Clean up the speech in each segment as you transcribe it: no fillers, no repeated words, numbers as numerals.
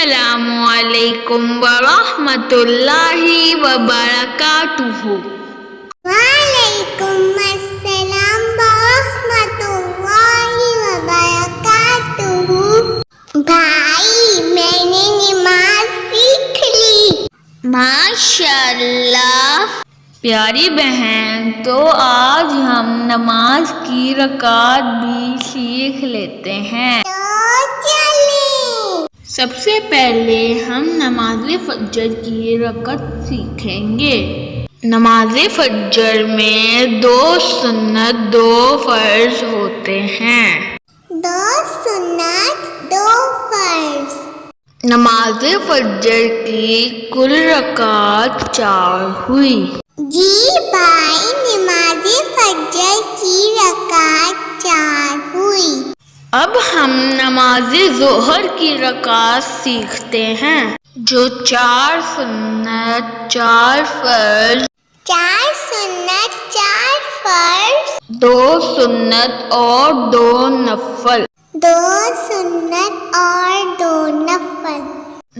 السلام علیکم ورحمۃ اللہ وبرکاتہ۔ وعلیکم السلام ورحمۃ اللہ وبرکاتہ۔ بھائی میں نے نماز سیکھ لی۔ ماشاء اللہ پیاری بہن، تو آج ہم نماز کی رکعت بھی سیکھ لیتے ہیں۔ تو چلیں۔ سب سے پہلے ہم نماز فجر کی رکعت سیکھیں گے۔ نماز فجر میں 2 سنت 2 فرض ہوتے ہیں۔ 2 سنت 2 فرض۔ نماز فجر کی کل رکعت 4 ہوئی۔ جی بھائی، نماز فجر کی رکعت 4 ہوئی۔ اب ہم نماز ظہر کی رکعت سیکھتے ہیں، جو 4 سنت 4 فرض، 4 سنت 4 فرض، 2 سنت اور 2 نفل۔ 2 سنت اور 2 نفل۔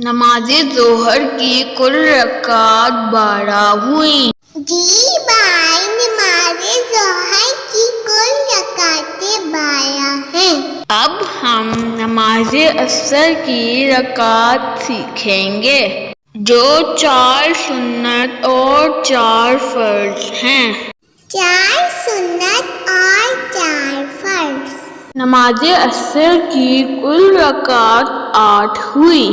نماز ظہر کی کل رکعت 12 ہوئی۔ جی بھائی، نماز ظہر کی کل رکعتیں 12 ہیں۔ اب ہم نماز عصر کی رکعت سیکھیں گے، جو 4 سنت اور 4 فرض ہیں۔ 4 سنت اور 4 فرض۔ نماز عصر کی کل رکعت 8 ہوئی۔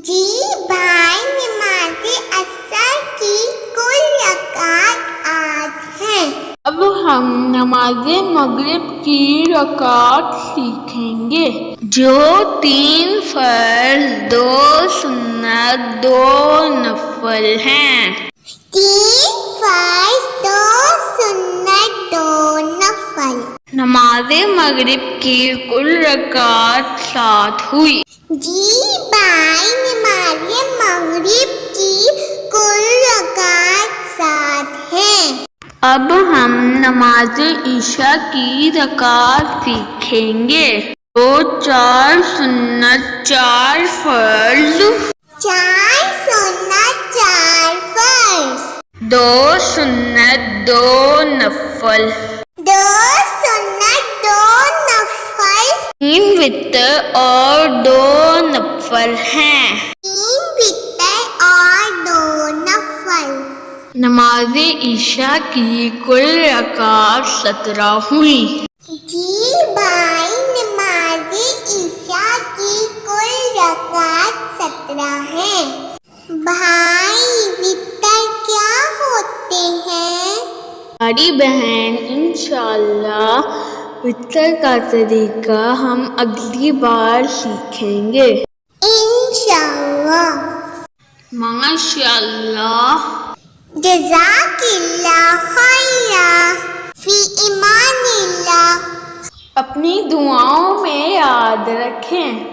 جی بھائی، نماز عصر کی کل رکعت 8 ہیں۔ اب ہم نماز مغرب کی رکعت سیکھیں گے، جو 3 فرض 2 سنت 2 نفل ہیں۔ 3 فرض 2 سنت 2 نفل۔ نماز مغرب کی کل رکعت 7 ہوئی۔ جی بھائی، نماز مغرب کی کل رکعت 7 ہیں۔ اب ہم نماز عشاء کی رکعت سیکھیں گے، جو 4 سنت 4 فرض، 4 سنت 4 فرض، 2 سنت 2 نفل، 2 سنت 2 نفل، 3 وتر اور 2 نفل ہیں۔ 3 وتر اور 2 نفل۔ نماز عشاء کی کل رکعت 17 ہوئی۔ جی بھائی، نماز عشاء کی کل رکعت 17 ہیں۔ بھائی، وتر کیا ہوتے ہیں؟ ہماری بہن، انشاءاللہ وتر کا طریقہ ہم اگلی بار سیکھیں گے۔ انشاءاللہ۔ ماشاءاللہ۔ جزاک اللہ خیرا، فی امان اللہ۔ اپنی دعاؤں میں یاد رکھیں۔